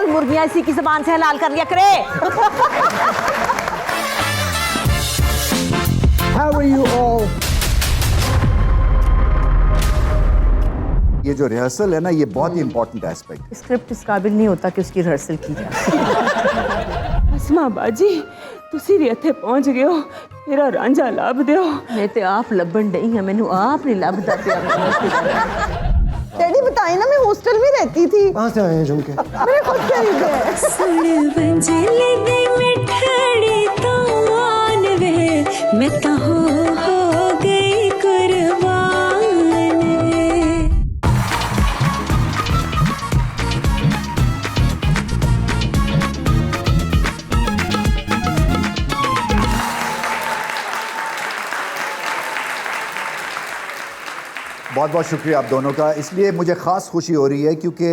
चल मुर्गियां इसी की जबान से हलाल कर लिया करे। How are you all? ये जो रिहर्सल है ना, ये बहुत ही इंपॉर्टेंट एस्पेक्ट। स्क्रिप्ट इस काबिल नहीं होता कि उसकी रिहर्सल की जाए। असमा बाजी तुसी भी इत्थे पहुंच गए हो, मेरा रांझा लाभ दियो। मैं ते आप लब्बन डई है, मैनू आप नहीं लभदा पिया। डैडी बताए ना, मैं हॉस्टल में रहती थी। कहाँ से आए हैं झुमके? मेरे खुद खरीदे हैं। सुन बंजले दे मिठाड़ी तो मान वे, मैं तो हो गई कुर्बान वे। बहुत बहुत शुक्रिया आप दोनों का। इसलिए मुझे ख़ास खुशी हो रही है क्योंकि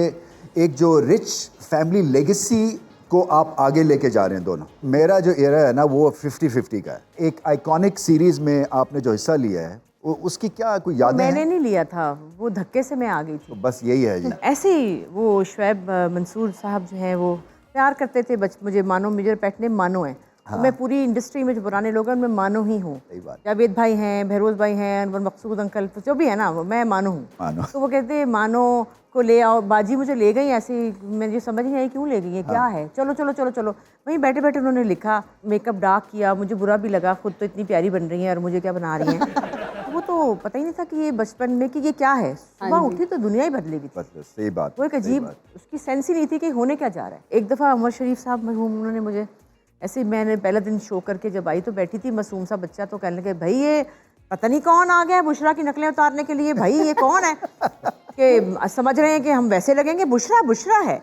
एक जो रिच फैमिली लेगेसी को आप आगे लेके जा रहे हैं दोनों। मेरा जो एरा है ना वो 50-50 का है। एक आइकॉनिक सीरीज़ में आपने जो हिस्सा लिया है उसकी क्या कोई यादें मैंने हैं? नहीं लिया था, वो धक्के से मैं आ गई थी। तो बस यही है जी। ऐसे ही वो शुएब मंसूर साहब जो हैं वो प्यार करते थे मुझे, मानो मेजर पेट नेम मानो है। तो मैं पूरी इंडस्ट्री में जो पुराने लोग हैं उनमें मानो ही हूँ। सही बात। जावेद भाई हैं, बहरोज भाई हैं, अनवर मकसूद अंकल, तो जो भी है ना वो मैं मानो हूँ। मानो। तो वो कहते हैं मानो को ले आओ। बाजी मुझे ले गई ऐसे ही, मुझे समझ नहीं आई क्यों ले गई है, क्या है, चलो चलो चलो चलो। वहीं बैठे बैठे उन्होंने लिखा, मेकअप डार्क किया, मुझे बुरा भी लगा, खुद तो इतनी प्यारी बन रही हैं और मुझे क्या बना रही हैं। वो तो पता ही नहीं था कि ये बचपन में कि ये क्या है। सुबह उठी तो दुनिया ही बदलेगी। बस सही बात। वो एक अजीब, उसकी सेंस ही नहीं थी कि होने क्या जा रहा है। एक दफ़ा उमर शरीफ साहब मरहूम, उन्होंने मुझे ऐसे ही, मैंने पहला दिन शो करके जब आई तो बैठी थी मासूम सा बच्चा, तो कहने लगे भाई ये पता नहीं कौन आ गया है बुशरा की नकलें उतारने के लिए, भाई ये कौन है कि समझ रहे हैं कि हम वैसे लगेंगे, बुशरा बुशरा है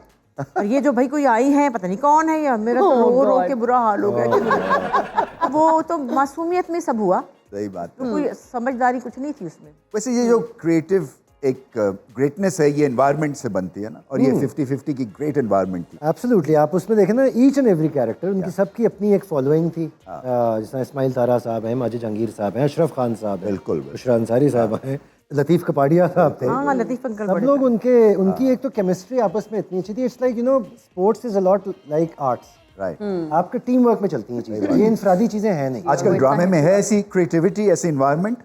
और ये जो भाई कोई आई है पता नहीं कौन है। या मेरा तो रो रो के बुरा हाल हो गया। वो तो मासूमियत में सब हुआ, सही बात। तो कोई समझदारी कुछ नहीं थी उसमें। वैसे ये जो क्रिएटिव एक ग्रेटनेस है ये एनवायरनमेंट से बनती है ना, और ये 50-50 की ग्रेट एनवायरनमेंट थी। एब्सोल्युटली। आप उसमें देखें ना, ईच एंड एवरी कैरेक्टर उनकी सबकी अपनी एक फॉलोइंग थी। जैसे इस्माइल तारा साहब हैं, माजिद जहांगीर साहब हैं, अशरफ खान साहब हैं, बिल्कुल। बुशरा अंसारी साहब हैं, लतीफ़ कपाड़िया साहब थे। हाँ लतीफ़ अंकल सब बड़े लोग उनकी एक तो केमिस्ट्री आपस में इतनी अच्छी थी। It's like sports is a lot like arts. Right. आपके टीम वर्क में चलती हैं चीज़ें, ये इनफरादी चीज़ें हैं नहीं। आजकल ड्रामे में है ऐसी क्रिएटिविटी, ऐसी environment?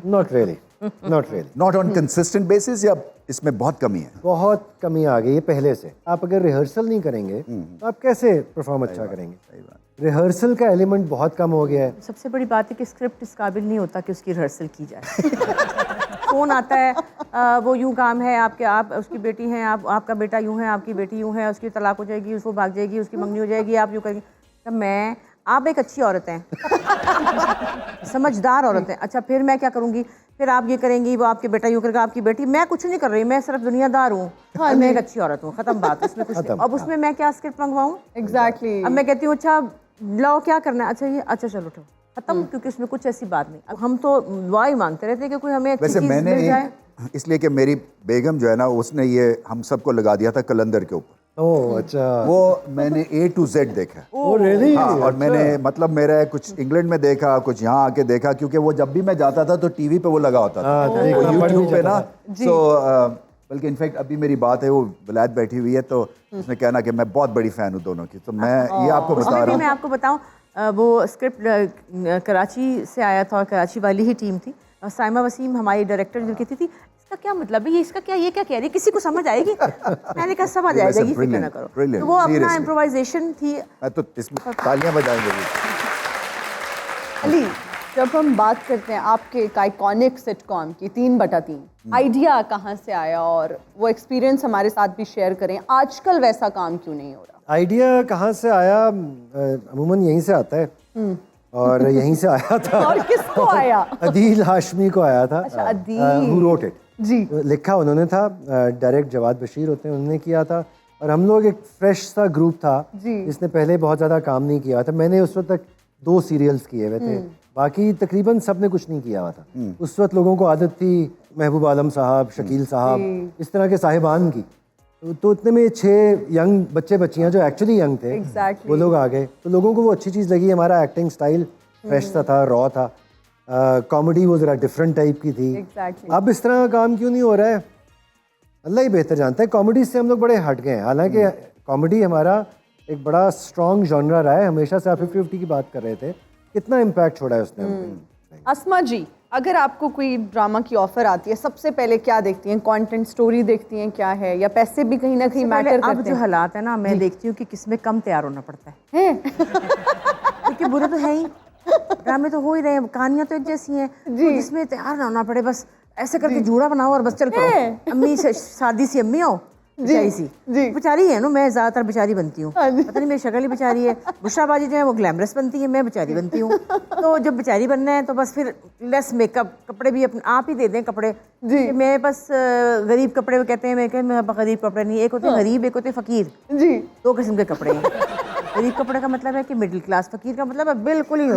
Not really, not really. Not on consistent basis, या इसमें बहुत कमी है? बहुत कमी आ गई है पहले से। आप अगर रिहर्सल नहीं करेंगे तो आप कैसे परफॉर्म अच्छा करेंगे? रिहर्सल का एलिमेंट बहुत कम हो गया है। सबसे बड़ी बात है कि स्क्रिप्ट इस काबिल नहीं होता कि उसकी रिहर्सल की जाए। फोन आता है, वो यूं काम है आपके, आप उसकी बेटी हैं, आपका बेटा यूं है, आपकी बेटी यूं है, उसकी तलाक हो जाएगी, उसको भाग जाएगी, उसकी मंगनी हो जाएगी, आप यूं करेंगे। तो आप एक अच्छी औरत हैं, समझदार औरत हैं। अच्छा फिर मैं क्या करूँगी? फिर आप ये करेंगी, वो आपके बेटा यूँ करेगा, आपकी बेटी। मैं कुछ नहीं कर रही, मैं सिर्फ दुनियादार हूँ। हाँ, मैं एक अच्छी औरत हूँ, खत्म बात। उसमें कुछ नहीं। अब उसमें मैं क्या स्क्रिप्ट मंगवाऊँ? एग्जैक्टली। अब मैं कहती हूँ अच्छा लाओ क्या करना है, अच्छा ये, अच्छा चलो उठो, खत्म। क्योंकि उसमें कुछ ऐसी बात नहीं। अब हम तो दुआ ही मांगते रहते हैं कि कोई हमें अच्छी वैसे चीज़ मैंने मिल जाए। इसलिए कि मेरी बेगम जो है ना, उसने ये हम सबको लगा दिया था कलंदर के ऊपर। ओह अच्छा। वो मैंने A to Z देखा। Oh really? हाँ, और मैंने मतलब मेरा कुछ इंग्लैंड में देखा, कुछ यहाँ आके देखा, क्योंकि वो जब भी मैं जाता था तो टीवी पे वो लगा होता था, यूट्यूब पे ना। तो बल्कि इनफैक्ट अभी मेरी बात है, वो विलायत बैठी हुई है, तो उसने कहना कि मैं बहुत बड़ी फ़ैन हूँ दोनों की। तो मैं ये आपको बता रहा मैं हूँ। आपको बताऊं, वो स्क्रिप्ट कराची से आया था और कराची वाली ही टीम थी। और साइमा वसीम हमारी डायरेक्टर जो कहती थी इसका क्या मतलब है, ये इसका क्या, ये क्या कह रही है, किसी को समझ आएगी? मैंने कहा समझ आ जाएगी, फिक्र ना करो। तो वो अपना इम्प्रोवाइजेशन थी। मैं तो इसमें तालियां बजाएंगे। अली, जब हम बात करते हैं आपके एक आइकॉनिक सिटकॉम की 3/3, आइडिया कहाँ से आया और वो एक्सपीरियंस हमारे साथ भी शेयर करें। आजकल वैसा काम क्यों नहीं हो रहा? आइडिया कहाँ से आया? अमूमन यहीं से आता है और यहीं से आया था। और किसको आया? अदील हाशमी को आया था। अच्छा, अदील। Who wrote it? जी। लिखा उन्होंने था, डायरेक्ट जवाद बशीर होते हैं, उन्होंने किया था। और हम लोग एक फ्रेश सा ग्रुप था जिसने पहले बहुत ज़्यादा काम नहीं किया था। मैंने उस वक्त तक 2 सीरियल्स किए हुए थे, बाकी तकरीबन सब ने कुछ नहीं किया हुआ था। उस वक्त लोगों को आदत थी महबूब आलम साहब, शकील साहब, इस तरह के साहिबान की। तो इतने में 6 यंग बच्चे बच्चियां जो एक्चुअली यंग थे, वो लोग आ गए। तो लोगों को वो अच्छी चीज़ लगी। हमारा एक्टिंग स्टाइल फ्रेश सा था, रॉ था। कॉमेडी वो ज़रा डिफरेंट टाइप की थी। अब इस तरह का काम क्यों नहीं हो रहा है, अल्लाह ही बेहतर जानता है। कॉमेडी से हम लोग बड़े हट गए हैं। हालांकि कॉमेडी हमारा एक बड़ा स्ट्रॉन्ग जॉनरा रहा है हमेशा से। आप 50-50 की बात कर रहे थे, कितना इम्पैक्ट छोड़ा है उसने हम पे? अस्मा जी, अगर आपको कोई ड्रामा की ऑफर आती है, सबसे पहले क्या देखती हैं? कंटेंट, स्टोरी देखती हैं, क्या है, या पैसे भी कहीं ना कहीं मैटर अब करते जो हैं? हालात है ना, मैं देखती हूँ कि किसमें कम तैयार होना पड़ता है क्योंकि बुरे तो है ही, ड्रामे तो हो ही रहे हैं, कहानियां तो एक जैसी हैं, तो जिसमें तैयार ना होना पड़े, बस ऐसे करके जूड़ा बनाओ और बस चल पड़ो। अम्मी शादी सी अम्मी हो, बेचारी सी बेचारी है ना, मैं ज्यादातर बेचारी बनती हूँ, पता नहीं मेरी शक्ल ही बेचारी है। बुशराबाजी जो है वो ग्लैमरस बनती है, मैं बेचारी बनती हूँ। तो जब बेचारी बनना है तो बस फिर लेस मेकअप, कपड़े भी अपने आप ही दे दें कपड़े जी। मैं बस गरीब कपड़े कहते हैं, मैं कहते मैं गरीब कपड़े नहीं, एक होते गरीब, एक होते फकीर जी, 2 किस्म के कपड़े हैं। गरीब कपड़े का मतलब है कि मिडिल क्लास, फकीर का मतलब है बिल्कुल ही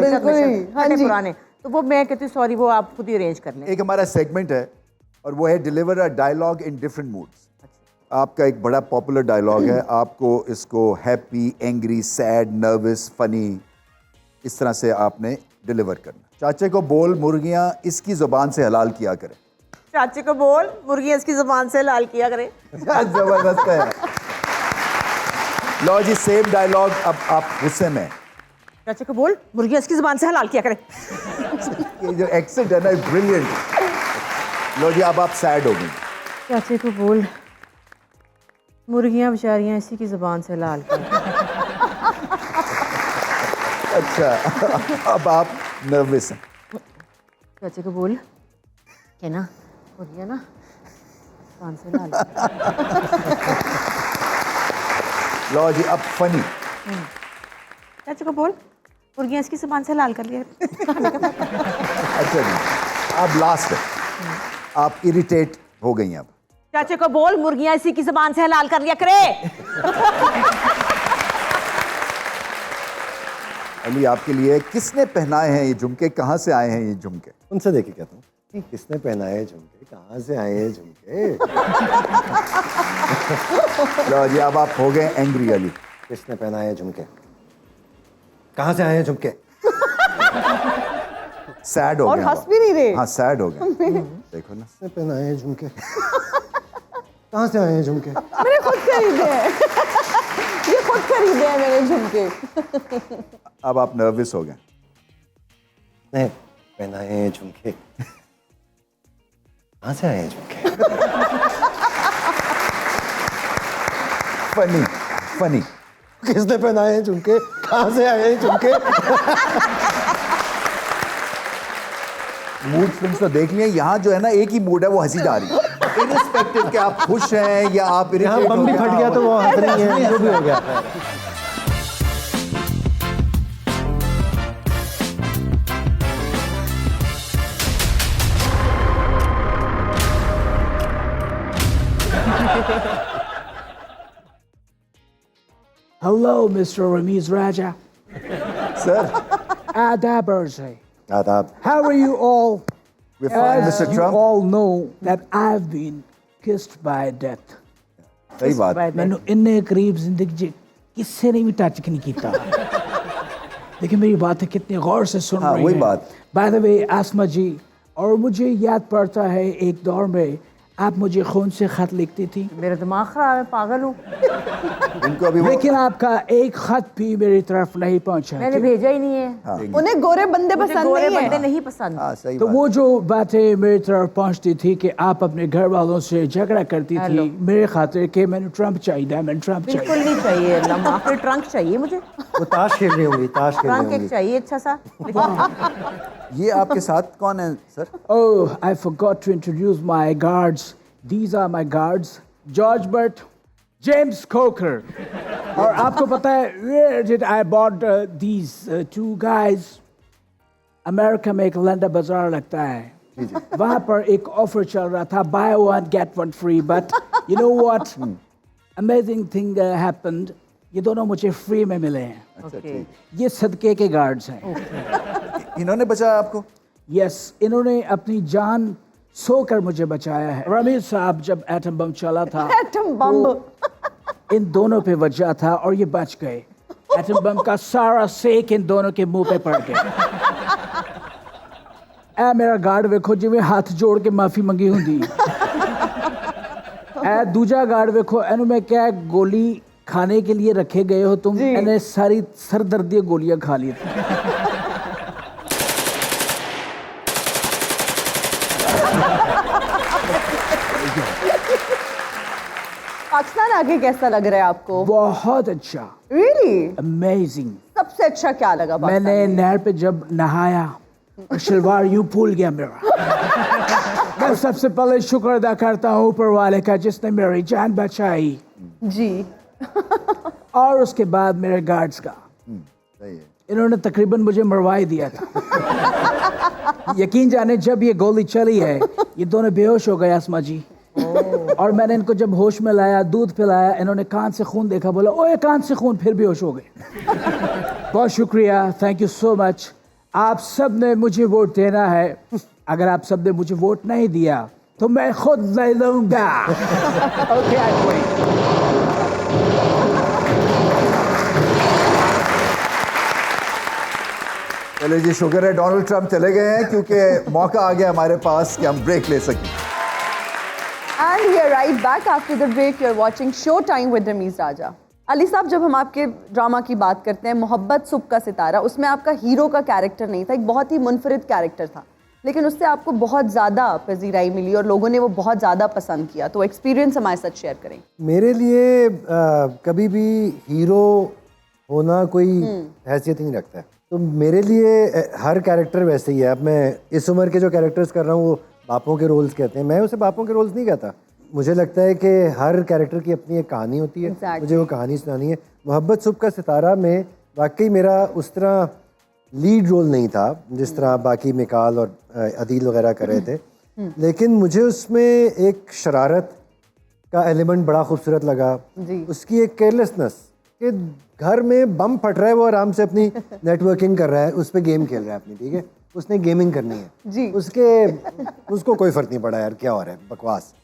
पुराने, तो वो मैं कहती हूँ सॉरी, वो आप खुद ही अरेंज कर लें। एक हमारा सेगमेंट है और वो है deliver a dialogue in different moods. आपका एक बड़ा पॉपुलर डायलॉग है, आपको इसको happy, angry, sad, nervous, funny, इस तरह से आपने डिलीवर करना। चाचे को बोल मुर्गियां इसकी जुबान से हलाल किया करें। चाचे को बोल मुर्गियां इसकी जुबान से हलाल किया करें। जबरदस्त है। लो जी, सेम डायलॉग, अब आप गुस्से में। चाचे को बोल मुर्गियां इसकी जुबान से हलाल किया करें। ये जो एक्सेंट है ना, ब्रिलियंट। लो जी, अब आप सैड हो गई। चाचे को बोल मुर्गियां बेचारियां इसी की जुबान से हलाल किया। अच्छा, अब आप नर्वस हैं। चाचे को बोल क्या ना, मुर्गियां ना जुबान से हलाल किया। लो जी, अब फनी। चाचे को बोल मुर्गियां इसकी जुबान से हलाल कर लिया। अच्छा जी, अब लास्ट है, आप इरिटेट हो गई हैं अब। चाचे को बोल मुर्गियां इसी की जुबान से हलाल कर लिया करे। अली, आपके लिए किसने पहनाए हैं ये झुमके, कहाँ से आए हैं ये झुमके? उनसे देखे कहता हूँ, किसने पहनाए झुमके, कहाँ से आए हैं झुमके? लो जी, अब आप हो गए एंग्री। अली, किसने पहनाए झुमके, कहाँ से आए हैं झुमके? सैड हो और गए। हंस भी नहीं रहे। हाँ, सैड हो गए। देखो ना, किसने पहनाए हैं झुमके, कहाँ से आए हैं झुमके? मैंने खुद खरीदे हैं। ये खुद खरीदे हैं मैंने झुमके। अब आप नर्वस हो गए। नहीं, पहनाए हैं झुमके, कहाँ से आए हैं झुमके? Funny funny. किसने पहनाए हैं झुमके, कहाँ से आए हैं झुमके? मूड फिल्म तो देख लिए, यहाँ जो है ना एक ही मूड है, वो हंसी जा रही है, इरिस्पेक्टिव कि आप खुश हैं या आप यहाँ irritate बम हो भी गए। फट गया तो वो हंस रही है, जो भी हो गया। Hello, Mr. Ramiz Raja. Sir, Adab Arshay. आदाब। How are you all? we're fine, As Mr. you Trump. all know that I've been kissed by death. सही बात है। मैंने इन्ने करीब जिंदगी च किसी ने भी टच नहीं किया। लेकिन मेरी बातें कितने गौर से सुन हाँ, रही वही हैं। बात। By the way, आसमा जी, और मुझे याद पड़ता है एक दौर में आप मुझे खून से खत लिखती थी, मेरा दिमाग खराब है, पागल हूँ, इनको अभी वो लेकिन आपका एक खत भी मेरी तरफ नहीं पहुंचा। मैंने भेजा ही नहीं है। उन्हें गोरे बंदे मुझे पसंद गोरे नहीं बंदे है। नहीं पसंद। हाँ, सही तो बात। वो जो बातें मेरी तरफ पहुंचती थी कि आप अपने घर वालों से झगड़ा करती थी मेरे खातिर कि मैंने ट्रंप चाहिए, मैंने ट्रंप बिल्कुल चाहिए। नहीं चाहिए, अल्लाह माफ करे, ट्रंक चाहिए मुझे, वो ताश खेल रही होंगी, ताश खेल रही ट्रंक एक होंगी। चाहिए अच्छा सा। ये आपके साथ कौन है sir? Oh, I forgot to introduce my guards. These are my guards. George Burt, James Coker. और आपको पता है where did I bought these two guys? America में एक लंडा बाजार लगता है, वहाँ पर एक ऑफर चल रहा था, buy one get one free. But you know what? Amazing thing happened. ये दोनों मुझे फ्री में मिले हैं। अच्छा, ओके, ठीक। ये सदके के गार्ड्स हैं। इन्होंने बचाया आपको? यस, इन्होंने अपनी जान सोकर मुझे बचाया है। रमीज साहब जब एटम बम चला था, एटम बम। तो इन दोनों पे वजह था और ये बच गए। एटम बम का सारा सेक इन दोनों के मुंह पे पड़ गया। ए मेरा गार्ड वेखो जिवें हाथ जोड़ के माफी मंगी हुंदी। ए दूजा गार्ड वेखो, एनू मैं क्या गोली खाने के लिए रखे गए हो तुम, मैंने सारी सरदर्दी गोलियां खा ली थी। पाकिस्तान आके कैसा लग रहा है आपको? बहुत अच्छा, रियली अमेजिंग। सबसे अच्छा क्या लगा पाकिस्तान मैंने में? नहर पे जब नहाया और शलवार यूं फूल गया मेरा। मैं सबसे पहले शुक्र अदा करता हूँ ऊपर वाले का जिसने मेरी जान बचाई, जी और उसके बाद मेरे गार्ड्स का। सही है। इन्होंने तकरीबन मुझे मरवा ही दिया था। यकीन जाने जब ये गोली चली है ये दोनों बेहोश हो गए आसमा जी। और मैंने इनको जब होश में लाया, दूध पिलाया, इन्होंने कान से खून देखा, बोला ओए कान से खून, फिर बेहोश हो गए। बहुत शुक्रिया, थैंक यू सो मच। आप सब ने मुझे वोट देना है। अगर आप सब ने मुझे वोट नहीं दिया तो मैं खुद ले लूंगा। Okay I wait. चलिए जी, शुक्र है डोनाल्ड ट्रंप चले गए हैं क्योंकि मौका आ गया हमारे पास कि हम ब्रेक ले सकें। And we are right back after the break. You're watching Showtime with Ramiz Raja. Ali साहब, जब हम आपके ड्रामा की बात करते हैं मोहब्बत सुबह का सितारा, उसमें आपका हीरो का कैरेक्टर नहीं था, एक बहुत ही मुनफरिद कैरेक्टर था, लेकिन उससे आपको बहुत ज़्यादा पजीराई मिली और लोगों ने वो बहुत ज़्यादा पसंद किया। तो एक्सपीरियंस हमारे साथ शेयर करें। मेरे लिए कभी भी हीरो होना कोई हैसियत ही नहीं रखता है। तो मेरे लिए हर कैरेक्टर वैसे ही है। अब मैं इस उम्र के जो कैरेक्टर्स कर रहा हूँ वो बापों के रोल्स कहते हैं, मैं उसे बापों के रोल्स नहीं कहता। मुझे लगता है कि हर कैरेक्टर की अपनी एक कहानी होती है। Exactly. मुझे वो कहानी सुनानी है। मोहब्बत सुबह का सितारा में वाकई मेरा उस तरह लीड रोल नहीं था जिस तरह बाकी मिकाल और अदील वगैरह कर रहे थे, लेकिन मुझे उसमें एक शरारत का एलिमेंट बड़ा खूबसूरत लगा। उसकी एक केयरलेसनेस कि घर में बम फट रहा है, वो आराम से अपनी नेटवर्किंग कर रहा है, उस पर गेम खेल रहा है अपनी, ठीक है, उसने गेमिंग करनी है जी। उसको कोई फ़र्क नहीं पड़ा यार क्या हो रहा है, बकवास।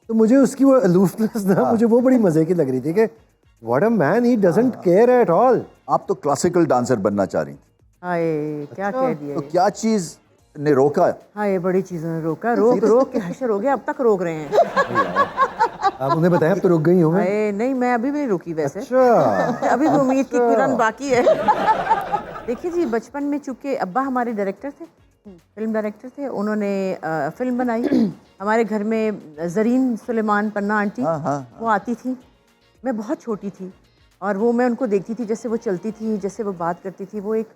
तो मुझे उसकी वो अलूफनेस ना मुझे वो बड़ी मज़े की लग रही थी कि what a man, he doesn't care at all. आप तो क्लासिकल डांसर बनना चाह रही थी, हाय क्या कह दिया तो क्या चीज़ ने रोका? हाय बड़ी चीज़ों ने रोका, रोक के हशर हो गया, अब तक रोक रहे हैं। आप उन्हें बताया, अब तो रुक गई हूँ मैं। हाय नहीं, मैं अभी भी नहीं रुकी वैसे। अच्छा। अभी भी उम्मीद की किरण बाकी है। देखिए जी, बचपन में चूंकि अब्बा हमारे डायरेक्टर थे, फिल्म डायरेक्टर थे, उन्होंने फिल्म बनाई। हमारे घर में जरीन सुलेमान पन्ना आंटी वो आती थी, मैं बहुत छोटी थी और वो मैं उनको देखती थी, जैसे वो चलती थी, जैसे वो बात करती थी, वो एक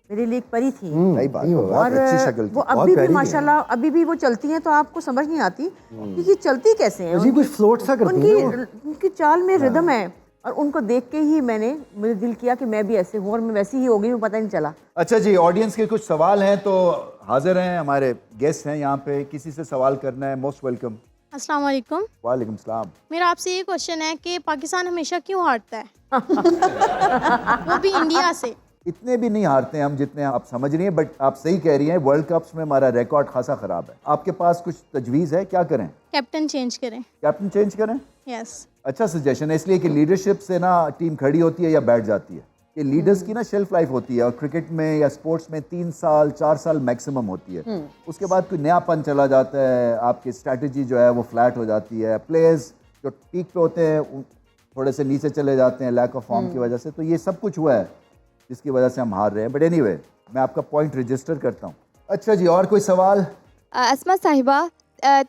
मेरे लिए एक परी थी। सही बात, बहुत अच्छी शक्ल वो थी। अभी भी माशाल्लाह अभी भी वो चलती हैं तो आपको समझ नहीं आती कि ये चलती कैसे हैं। जी कुछ फ्लोट सा करती है वो। उनकी चाल में रिदम है और उनको देख के ही मुझे दिल किया कि मैं भी ऐसे हूँ और मैं वैसी ही हो गई हूँ, पता नहीं चला। अच्छा जी, ऑडियंस के कुछ सवाल हैं तो हाजिर हैं, हमारे गेस्ट हैं यहाँ पे, किसी से सवाल करना है मोस्ट वेलकम। अस्सलाम वालेकुम। वालेकुम सलाम। मेरा आपसे ये क्वेश्चन है कि पाकिस्तान हमेशा क्यों हारता है? वो भी इंडिया से। इतने भी नहीं हारते हैं हम जितने आप समझ रही हैं, बट आप सही कह रही हैं, वर्ल्ड कप्स में हमारा रिकॉर्ड खासा ख़राब है। आपके पास कुछ तजवीज़ है, क्या करें? कैप्टन चेंज करें। कैप्टन चेंज करें? यस। अच्छा सजेशन है, इसलिए कि लीडरशिप से ना टीम खड़ी होती है या बैठ जाती है। कि लीडर्स की ना शेल्फ लाइफ होती है और क्रिकेट में या स्पोर्ट्स में 3 साल 4 साल मैक्सिमम होती है। उसके बाद कोई नयापन चला जाता है, आपकी स्ट्रैटेजी जो है वो फ्लैट हो जाती है, प्लेयर्स जो पीक पे होते हैं थोड़े से नीचे चले जाते हैं लैक ऑफ फॉर्म की वजह से। तो ये सब कुछ हुआ है जिसकी वजह से हम हार रहे हैं। बट एनीवे, मैं आपका पॉइंट रजिस्टर करता हूँ। अच्छा जी, और कोई सवाल? अस्मा साहिबा,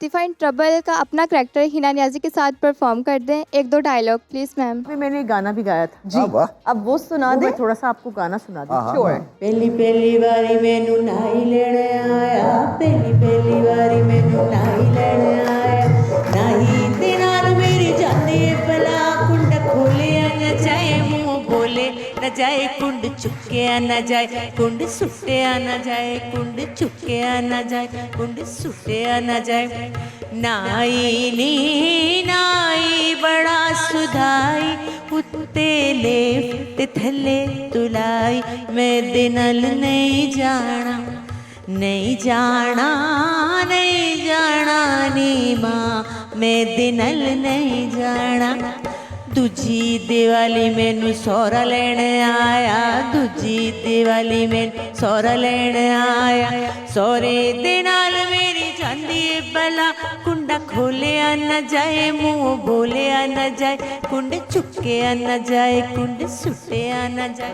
तिफा इन ट्रबल का अपना करैक्टर हिना नियाज़ी के साथ परफॉर्म कर दें, 1-2 डायलॉग प्लीज मैम। मैंने गाना भी गाया था जी। अब वो सुना दे। थोड़ा सा आपको गाना सुना दे। पहली पहली बारी मैनू नाई लेने आया, पहली पहली बारी मैनू नाई लेने आया, नाई ते नाल मेरी जांदी भला, कुंड खोले न जाए मुंह बोले न जाए, कुंड चुके न जाए, कुंड सुटे न जाए, कुंड चुके न जाए, कुंड सुटे न जाए। नाई नी नाई बड़ा सुधाई, उत्ते ले थले तुलाई, मैं दिनल नहीं जाना, नहीं जाना, नहीं जाना नी माँ, मैं दिनल नहीं जाना। दूजी दिवाली मैनू सौरा लेन आया, दूजी दिवाली मैनू सौरा लेन आया, सौरे दे नाल मेरी जांदी ए बला, कुंडा खोलिया न जाए मुंह बोलिया न जाए, कुंडे चुकिया न जाए कुंडे सुटिया न जाए।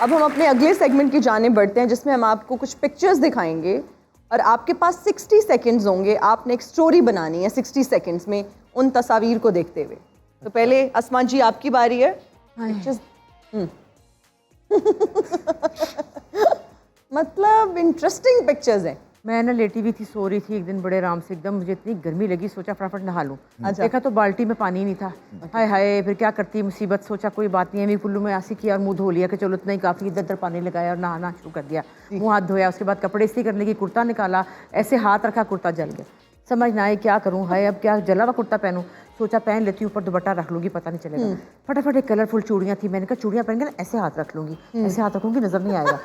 अब हम अपने अगले सेगमेंट की जाने बढ़ते हैं जिसमें हम आपको कुछ पिक्चर्स दिखाएंगे और आपके पास 60 सेकंड्स होंगे। आपने एक स्टोरी बनानी है 60 सेकंड्स में उन तस्वीर को देखते हुए। तो पहले अस्मा जी आपकी बारी है। मतलब इंटरेस्टिंग पिक्चर्स हैं। मैं ना लेटी हुई थी, सो रही थी एक दिन बड़े आराम से, एकदम मुझे इतनी गर्मी लगी, सोचा फटाफट नहा लूं। देखा तो बाल्टी में पानी नहीं था। हाय हाय, फिर क्या करती मुसीबत, सोचा कोई बात नहीं है, कुल्लू में ऐसी किया और मुंह धो लिया कि चलो इतना ही काफ़ी, इधर उधर पानी लगाया और नहाना शुरू कर दिया। मुंह हाथ धोया, उसके बाद कपड़े इस्त्री करने की, कुर्ता निकाला, ऐसे हाथ रखा, कुर्ता जल गया। समझ ना आए क्या करूँ, हाय अब क्या जला हुआ कुर्ता पहनूँ। सोचा पहन लेती हूँ, ऊपर दुपट्टा रख लूँगी, पता नहीं चलेगा। फटाफट एक कलरफुल चूड़ियाँ थी, मैंने कहा चूड़ियाँ पहन के ना ऐसे हाथ रख लूँगी, ऐसे हाथ रखूँगी नजर नहीं आएगा।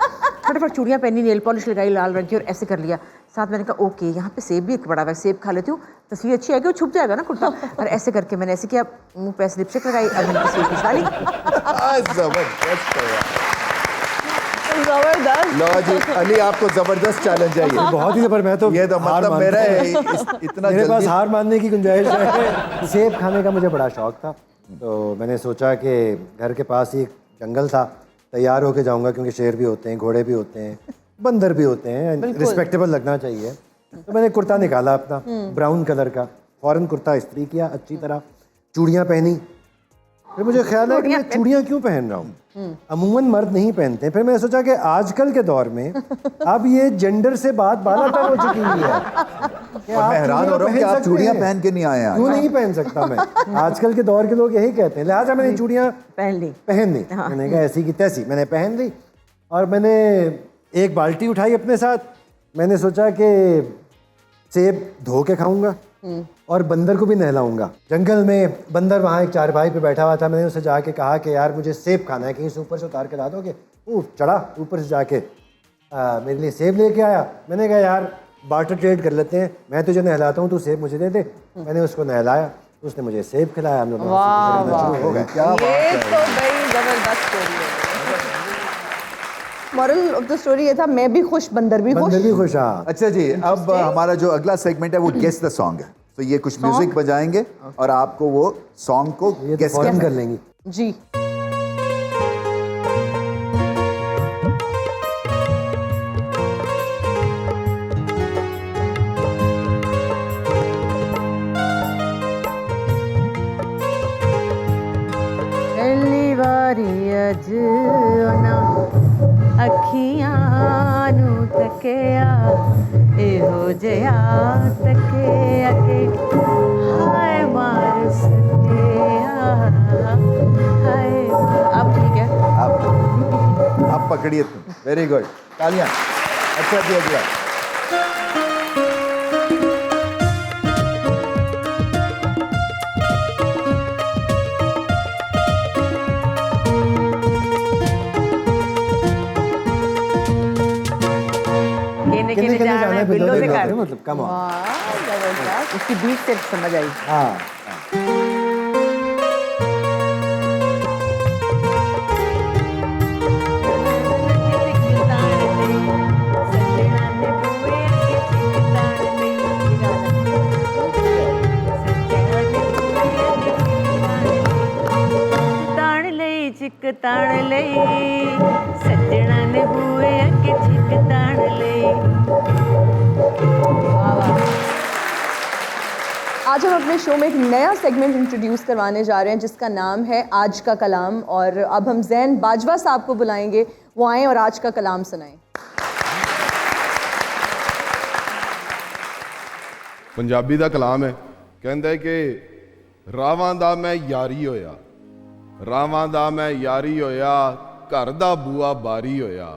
फटाफट चूड़ियाँ पहनी, नेल पॉलिश लगाई लाल रंग की और ऐसे कर लिया। साथ मैंने कहा ओके यहाँ पे सेब भी एक बड़ा हुआ है, सेब खा लेती हूँ, तस्वीर अच्छी आएगी, वो छुप जाएगा ना कुर्ता। और ऐसे करके मैंने ऐसे किया, मुँह पे लिपस्टिक लगाई, अब मैंने तस्वीर खिंचवा ली। जबरदस्त। लो जी अली, आपको जबरदस्त चैलेंज है ये। बहुत ही जबरदस्त। मैं तो ये तो मतलब मेरा इतना मेरे पास जल्दी हार मानने की गुंजाइश है। सेब खाने का मुझे बड़ा शौक था, तो मैंने सोचा कि घर के पास ही एक जंगल था, तैयार होके जाऊंगा क्योंकि शेर भी होते हैं, घोड़े भी होते हैं, बंदर भी होते हैं, रिस्पेक्टेबल लगना चाहिए। तो मैंने कुर्ता निकाला अपना ब्राउन कलर का, फौरन कुर्ता इस्त्री किया अच्छी तरह, चूड़ियाँ पहनी। फिर मुझे ख्याल है कि मैं चूड़ियाँ क्यों पहन रहा हूँ, अमूमन मर्द नहीं पहनते। फिर मैंने सोचा कि आजकल के दौर में अब ये जेंडर से बात बालातर हो चुकी हुई है कि और मैं हैरान हो रहा हूँ कि आप चूड़ियाँ पहन के नहीं आए हैं। क्यों नहीं पहन सकता मैं? आजकल के दौर के लोग यही कहते हैं, लिहाजा मैंने चूड़ियाँ पहन ली। मैंने कहा ऐसी की तैसी मैंने पहन ली। और मैंने एक बाल्टी उठाई अपने साथ, मैंने सोचा कि सेब धो के खाऊंगा और बंदर को भी नहलाऊंगा। जंगल में बंदर वहाँ एक चारपाई पे बैठा हुआ था, मैंने उससे जाके कहा कि यार मुझे सेब खाना है, कहीं से ऊपर से उतार के ला दोगे? वो चढ़ा ऊपर से जाके मेरे लिए सेब लेके आया। मैंने कहा यार बार्टर ट्रेड कर लेते हैं, मैं तुझे नहलाता हूँ, तू सेब मुझे दे दे। मैंने उसको नहलाया, उसने मुझे सेब खिलाया, हम लोग हो गए। क्या बात ये है। तो बड़ी जबरदस्त स्टोरी है। मॉरल ऑफ द स्टोरी ये था, मैं भी खुश बंदर भी खुश। बंदर भी खुश। हाँ अच्छा जी, अब हमारा जो अगला सेगमेंट है वो गेस द सॉन्ग है। तो ये कुछ म्यूजिक बजाएंगे और आपको वो सॉन्ग को गेस फौरन कर लेंगी जी। पहली बारी अज ना अखियां नू तकिया, एहो जिहा तकिया के हाय मार सटिया हाय। अब ठीक है, अब पकड़िए तुम, वेरी गुड, तालियां। अच्छा जी अगला कहने जाना है बिल्लो से कर, मतलब कम ऑन। उसकी बीच से समझ आई। हाँ चिक ताण लई सजना ने बुए के चिक ताण लई। आज हम अपने शो में एक नया सेगमेंट इंट्रोड्यूस करवाने जा रहे हैं जिसका नाम है आज का कलाम। और अब हम ज़ैन बाजवा साहब को बुलाएंगे, वो आएँ और आज का कलाम सुनाएं। पंजाबी दा कलाम है, कहंदा है कि रावां दा मैं यारी होया, रावां दा मैं यारी होया, घर दा बूआ बारी होया,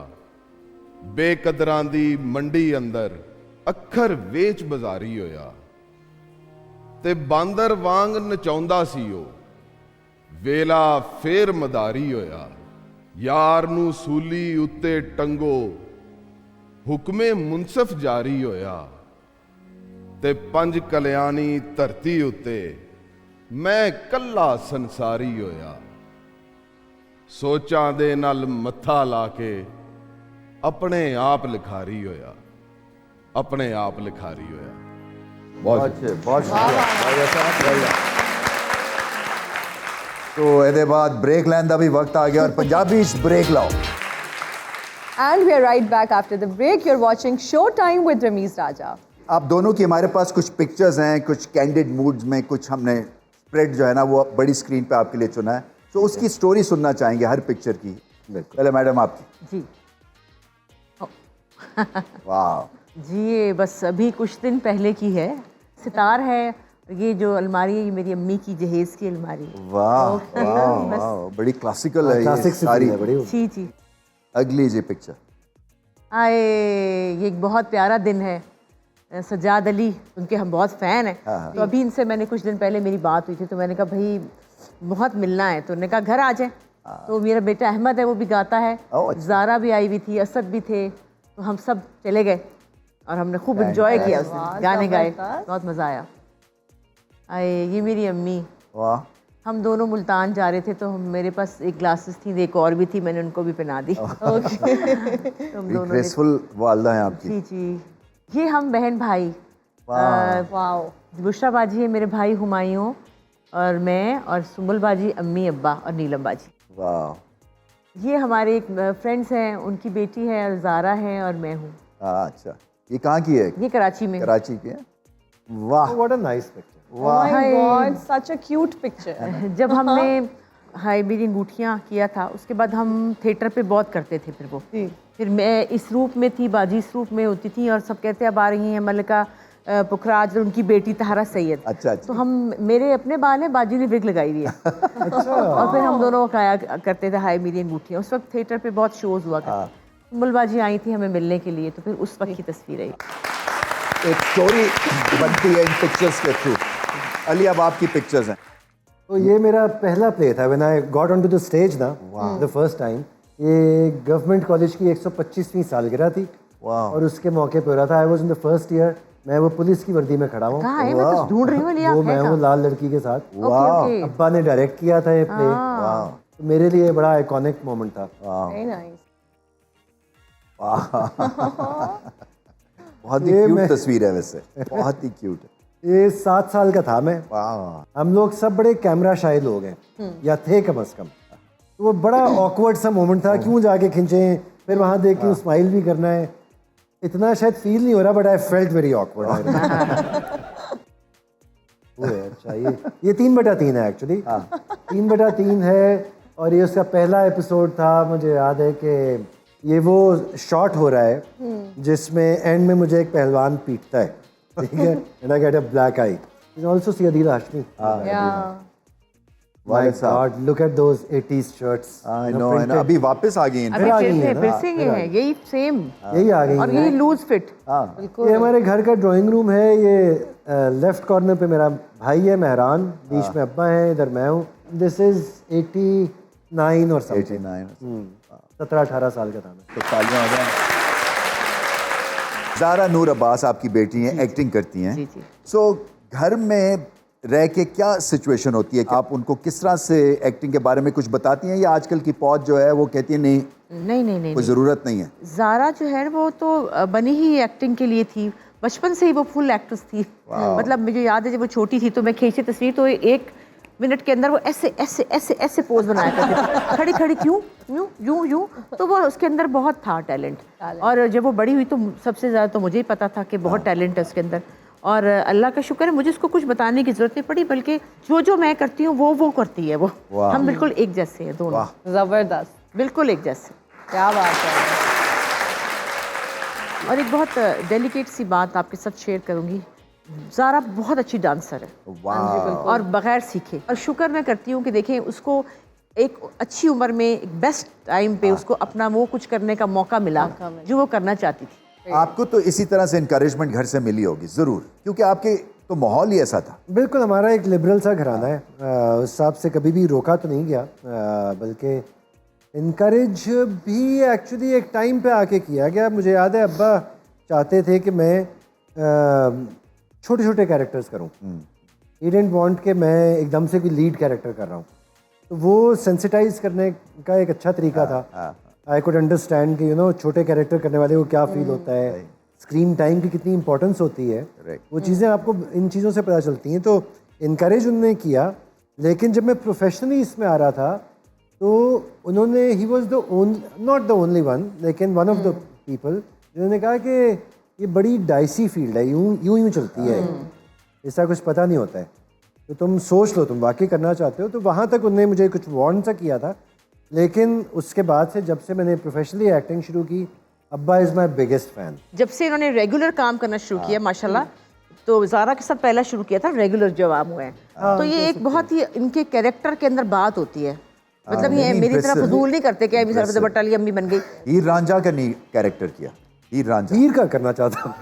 बेकदरां दी मंडी अंदर अखर वेच बाजारी होया, ते बांदर वांग नचाउंदा सी ओ, वेला फेर मदारी होया, यार नू सूली उत्ते टंगो, हुक्मे मुनसफ जारी होया, ਤੇ ਪੰਜ ਕਲਿਆਣੀ ਧਰਤੀ ਉੱਤੇ ਮੈਂ ਕੱਲਾ ਸੰਸਾਰੀ ਹੋਇਆ ਸੋਚਾਂ ਦੇ ਨਾਲ ਮੱਥਾ ਲਾ ਕੇ ਆਪਣੇ ਆਪ ਲਿਖਾਰੀ ਹੋਇਆ ਆਪਣੇ ਆਪ ਲਿਖਾਰੀ ਹੋਇਆ बहुत अच्छे बहुत शुक्रिया बहुत अच्छा बढ़िया तो ਇਹਦੇ ਬਾਅਦ ब्रेक ਲੈਣ ਦਾ ਵੀ वक्त आ गया और पंजाबी ब्रेक लाओ And we are right back after the break. You're watching Showtime with Ramiz Raja. आप दोनों की हमारे पास कुछ पिक्चर्स हैं कुछ कैंडिड मूड्स में कुछ हमने स्प्रेड जो है ना वो बड़ी स्क्रीन पे आपके लिए चुना है तो उसकी स्टोरी सुनना चाहेंगे हर पिक्चर की पहले मैडम आपकी जी वाह जी ये बस अभी कुछ दिन पहले की है सितार है ये जो अलमारी है ये मेरी अम्मी की जहेज की अलमारी है वाह वाह वाह बड़ी क्लासिकल है ये क्लासिक सारी बड़ी जी जी अगली जी पिक्चर आए ये एक बहुत प्यारा दिन है सज्जाद अली उनके हम बहुत फ़ैन हैं तो अभी इनसे मैंने कुछ दिन पहले मेरी बात हुई थी तो मैंने कहा भाई बहुत मिलना है तो उन्होंने कहा घर आ जाए तो मेरा बेटा अहमद है वो भी गाता है ज़ारा भी आई हुई थी असद भी थे तो हम सब चले गए और हमने खूब इंजॉय किया उस दिन गाने गाए बहुत मज़ा आया आए ये मेरी अम्मी वाह हम दोनों मुल्तान जा रहे थे तो मेरे पास एक ग्लासेस थी एक और भी थी मैंने उनको भी पहना दी तो हम दोनों ग्रेसफुल वालदा है आपकी जी जी ये हम बहन भाई Wow. बुशरा बाजी है मेरे भाई हुमायूं और मैं और सुम्बुल बाजी अम्मी अब्बा और नीलम बाजी वाह ये हमारे एक फ्रेंड्स हैं उनकी बेटी है और ज़ारा है और मैं हूँ अच्छा ये कहाँ की है ये कराची में कराची की है वाह what a nice picture Oh my God, such a cute picture. जब हमने हाई मेरी अंगूठियाँ किया था उसके बाद हम थिएटर पे बहुत करते थे फिर वो फिर मैं इस रूप में थी बाजी इस रूप में होती थी और सब कहते अब आ रही हैं मल्लिका पुखराज और उनकी बेटी तहारा सैयद अच्छा तो हम मेरे अपने बाल हैं बाजी ने विग लगाई हुई है और फिर हम दोनों खाया करते थे हाई मेरी अंगूठियाँ उस वक्त थिएटर पे बहुत शोज हुआ करते मुलबाजी आई थी हमें मिलने के लिए तो फिर उस वक्त की तस्वीर आई एक स्टोरी बनती है इन पिक्चर्स के थ्रू अली अब आपकी पिक्चर्स हैं तो ये मेरा पहला प्ले था when I got onto the stage ना द फर्स्ट टाइम ये गवर्नमेंट कॉलेज की 125वीं सालगिरह थी और उसके मौके पे हो रहा था I was in the first year मैं वो पुलिस की वर्दी में खड़ा हूँ कहाँ है मैं कुछ ढूंढ रही हूँ वो मैं हूँ लाल लड़की के साथ ओके अब्बा ने डायरेक्ट किया था ये प्ले तो मेरे लिए बड़ा आइकॉनिक मोमेंट था Very nice. बहुत ही क्यूट तस्वीर है वैसे बहुत ही क्यूट है ये 7 साल का था मैं हम लोग सब बड़े कैमरा शाय लोग हैं या थे कम से कम तो वो बड़ा ऑकवर्ड सा मोमेंट था क्यों जाके खींचे फिर वहाँ देख के स्माइल भी करना है इतना शायद फील नहीं हो रहा but I felt very awkward अच्छा ये 3/3 है एक्चुअली 3/3 है और ये उसका पहला एपिसोड था मुझे याद है कि ये वो शॉट हो रहा है जिसमें एंड में मुझे एक पहलवान पीटता है ठीक है and I get a black I you also C Adeela Hashmi My God, look at those 80s shirts. I know. अभी वापस आ गई हैं फिर से ये है यही सेम यही आ गई और यही लूज फिट ये हमारे घर का ड्राइंग रूम है ये लेफ्ट कॉर्नर पे मेरा भाई है मेहरान बीच में अब्बा है इधर मैं हूँ दिस इज 89 और 17-18 साल का था मैं तो तालियां हो जाएं ज़ारा नूर अब्बास आपकी बेटी हैं एक्टिंग करती हैं सो घर में रह के क्या सिचुएशन होती है कि आप उनको किस तरह से एक्टिंग के बारे में कुछ बताती हैं या आजकल की पौध जो है वो कहती है नहीं कोई ज़रूरत नहीं है ज़ारा जो है वो तो बनी ही एक्टिंग के लिए थी बचपन से ही वो फुल एक्ट्रेस थी मतलब मुझे याद है जब वो छोटी थी तो मैं खींची तस्वीर तो 1 मिनट के अंदर वो ऐसे ऐसे ऐसे ऐसे पोज बनाया करती थी खड़ी खड़ी क्यों यूं यूं यूं तो वो उसके अंदर बहुत था टैलेंट और जब वो बड़ी हुई तो सबसे ज़्यादा तो मुझे ही पता था कि बहुत टैलेंट है उसके अंदर और अल्लाह का शुक्र है मुझे उसको कुछ बताने की ज़रूरत नहीं पड़ी बल्कि जो मैं करती हूँ वो करती है वो हम बिल्कुल एक जैसे हैं दोनों जबरदस्त बिल्कुल एक जैसे क्या बात है और एक बहुत डेलिकेट सी बात आपके साथ शेयर करूँगी ज़ारा बहुत अच्छी डांसर है और बगैर सीखे और शुक्र मैं करती हूँ कि देखें उसको एक अच्छी उम्र में एक बेस्ट टाइम पे उसको अपना वो कुछ करने का मौका मिला जो वो करना चाहती थी आपको तो इसी तरह से इनकरेजमेंट घर से मिली होगी ज़रूर क्योंकि आपके तो माहौल ही ऐसा था बिल्कुल हमारा एक लिबरल सा घराना है उस हिसाब से कभी भी रोका तो नहीं गया बल्कि इनकरेज भी एक्चुअली एक टाइम पे आके किया गया मुझे याद है अब्बा चाहते थे कि मैं छोटे छोटे कैरेक्टर्स करूँ। ही डिडंट वांट कि मैं एकदम से कोई लीड कैरेक्टर कर रहा हूँ, तो वो सेंसिटाइज करने का एक अच्छा तरीका था। आई कुड अंडरस्टैंड कि छोटे कैरेक्टर करने वाले को क्या फील होता है, स्क्रीन टाइम की कितनी इंपॉर्टेंस होती है, वो चीज़ें आपको इन चीज़ों से पता चलती हैं। तो इनकरेज उन्होंने किया, लेकिन जब मैं प्रोफेशनली इसमें आ रहा था तो उन्होंने he was the not the only one, लेकिन वन ऑफ द पीपल जिन्होंने कहा कि ये बड़ी डाइसी फील्ड है, यूं चलती है, ऐसा कुछ पता नहीं होता है, तो तुम सोच लो तुम वाकई करना चाहते हो। तो वहाँ तक उन्होंने मुझे कुछ वार्न सा किया था, लेकिन उसके बाद से जब से मैंने प्रोफेशनली एक्टिंग शुरू की, अब्बा इज़ माई बिगेस्ट फ़ैन। जब से इन्होंने रेगुलर काम करना शुरू किया माशाल्लाह, तो ज़ारा के साथ पहला शुरू किया था रेगुलर जवाब हुए हैं, तो ये एक बहुत ही इनके कैरेक्टर के अंदर बात होती है, मतलब ये मेरी तरह फजूल नहीं करते कि अभी सर दुपट्टा ली अम्मी बन गई। हीर रांझा का नहीं कैरेक्टर किया, हीर रांझा, हीर का करना चाहता हूँ।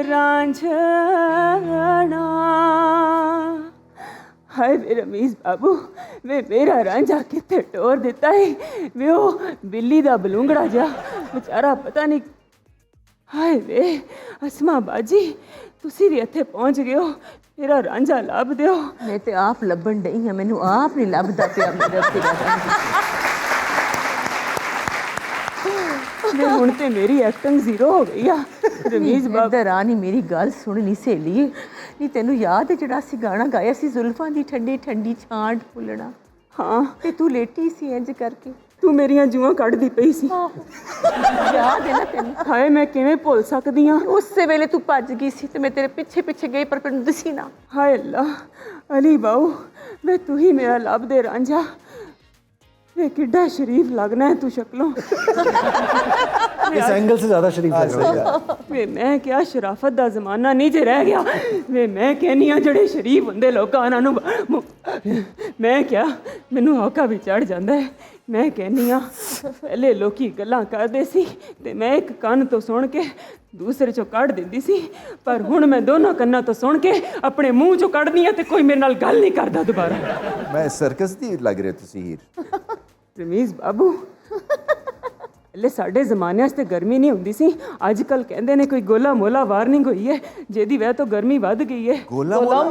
रांझना हाय वे रमीज बाबू, वे मेरा रांझा कितने टोर दिता है, वे ओ बिल्ली दा बलूंगड़ा जा बेचारा पता नहीं। हाय वे असमा बाजी, तुसी भी इत्थे पहुंच गए हो, मेरा रांझा लभ दियो। मैं तो आप लभन डई हां, मैनू आप नहीं लभदा पिया मेरे मैं हुण ते मेरी एक्टिंग जीरो हो गई आ। रमीज बाबू इधर आ नी, मेरी गल सुननी सहेली, नहीं तेनू याद है जड़ा सी गाना गाया सी, जुल्फां दी ठंडी ठंडी छांट फुलना। हाँ ते तू लेटी सी इंज करके, तू मेरियां जुआं कढ़दी पई सी, याद है ना तेनू? हाय मैं किवें भुल सकदी हां, उस वेले तू भज गई सी ते मैं तेरे पीछे पीछे गई, पर मैनू दसी ना। हाय अल्लाह अली बाऊ, वे तू ही मेरा लब दे रांझा, वे किड्डा शरीफ लगना है तू शक्लों। इस एंगल से ज़्यादा शरीफ लग रहा है। वे मैं क्या शराफत दा जमाना नहीं जे रह गया, वे मैं कहनी आ जड़े शरीफ हुंदे लोकां उन्हां नूं मैं क्या मैनू हौका भी चढ़ जांदा है। मैं कहनी आ पहले लोकी गल्लां करदे सी ते मैं एक कंन तो सुन के दूसरे चों कढ़ दिंदी सी, पर हुण मैं दोनों कन्नां तो सुन के अपने मूँह चों कढ़दी आ ते कोई मेरे नाल गल नहीं करदा दोबारा। मैं सर्कस दी लग रहे तुसी हीर। रमीज बाबू, पहले साढ़े जमाने ते गर्मी नहीं हुंदी सी, अजकल कहंदे ने कोई गोला मोला वार्निंग हुई है जेदी वजह तो गर्मी वध गई है। गोला मोला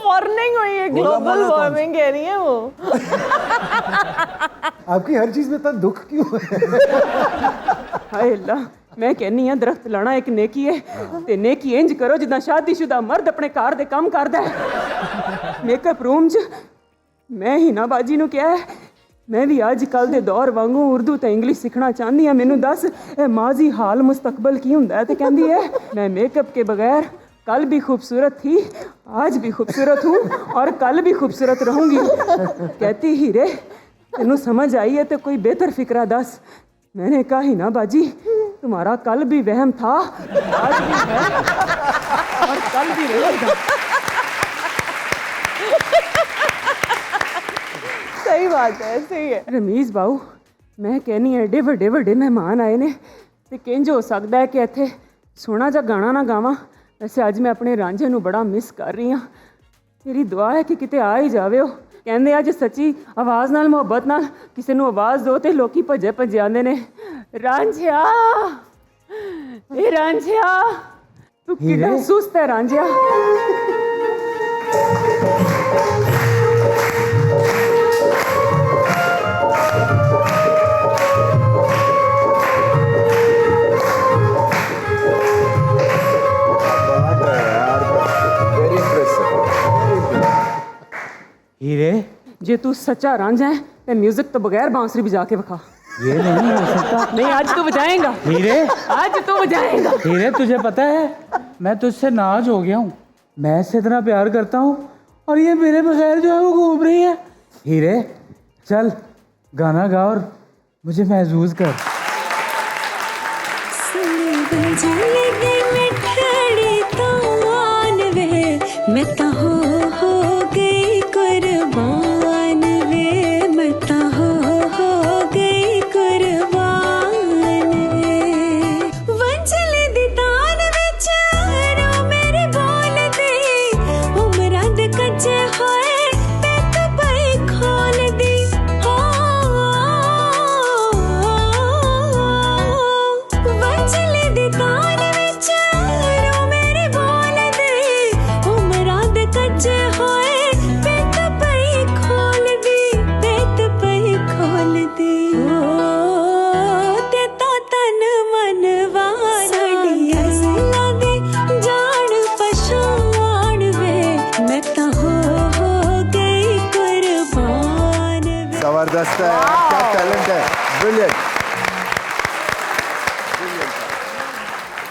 वार्निंग हुई है, ग्लोबल वार्मिंग कह रही है वो। आपकी हर चीज़ में इतना दुख क्यों है? हाय अल्लाह, मैं कहनी आ दरख्त लाना एक नेकी है, ते नेकी इंज करो जिद्दां शादीशुदा मर्द अपने घर दे काम करदा है। मेकअप रूम च मैं हिना बाजी नूं कहा है, मैं भी अजकल दे दौर वांगू उर्दू ते इंग्लिश सीखना चाहती हाँ, मैनू दस माजी हाल मुस्तकबल की हुंदा है। ते कहंदी है मैं मेकअप के बगैर कल भी खूबसूरत थी, आज भी खूबसूरत हूँ और कल भी खूबसूरत रहूँगी। कहती हीरे तेनू समझ आई है तो कोई बेहतर फिक्रा दस। मैंने कहा हिना बाजी, तुम्हारा कल भी वहम था, आज भी है और कल भी रहेगा। सही बात है, सही है। रमीज बाऊ, मैं कहनी एडे वड्डे वड्डे मेहमान आए ने, ते किंज हो सकता है कि इत्थे सोहना जा गाना ना गावां। वैसे अज मैं अपने रांझे नूं बड़ा मिस कर रही हाँ, मेरी दुआ है कि किते आ ही जावे। हो कहंदे अज सच्ची आवाज़ नाल मुहब्बत नाल किसी नूं आवाज़ दो ते लोकी भजे भजे आंदे ने, रांझिया ए रांझिया, तू कितना सुस्त है रांझिया। हीरे, जे तू सच्चा रांझा है तो म्यूजिक तो बगैर बांसुरी बजा के बखा। ये नहीं हो सकता। नहीं, आज तो बजाएगा हीरे, आज तो बजाएगा। हीरे तुझे पता है मैं तुझसे नाज हो गया हूँ, मैं इससे इतना प्यार करता हूँ और ये मेरे बगैर जो है वो घूम रही है। हीरे चल गाना गा और मुझे महसूस कर। मैं तो हो गई कुर्बान वे, मैं तो हो गई कुर्बान वे। वंचल दी तान विच रो मेरे बोल दे, उमरां दे कच्चे होए पेट पई खोल दी। हो जबरदस्त है, क्या टैलेंट है, ब्रिलियंट।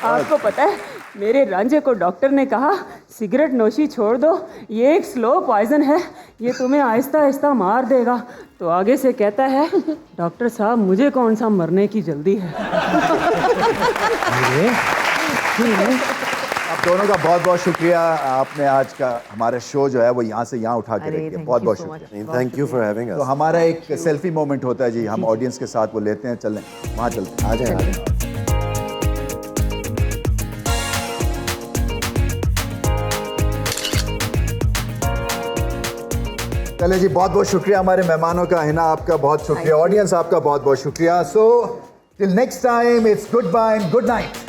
आपको पता है मेरे रांझे को डॉक्टर ने कहा सिगरेट नोशी छोड़ दो, ये एक स्लो पॉइजन है, ये तुम्हें आहिस्ता आहिस्ता मार देगा। तो आगे से कहता है डॉक्टर साहब मुझे कौन सा मरने की जल्दी है। आप दोनों का बहुत बहुत शुक्रिया, आपने आज का हमारा शो जो है वो यहाँ से यहाँ उठा के रख दिया, बहुत बहुत शुक्रिया। थैंक यू फॉर हैविंग तो अस। हमारा एक सेल्फी मोमेंट होता है जी, हम ऑडियंस के साथ वो लेते हैं, चलें वहाँ चलते हैं, आ जाए। चले जी, बहुत बहुत शुक्रिया हमारे मेहमानों का, हिना आपका बहुत शुक्रिया, ऑडियंस आपका बहुत बहुत शुक्रिया। So till next time, it's goodbye and good night.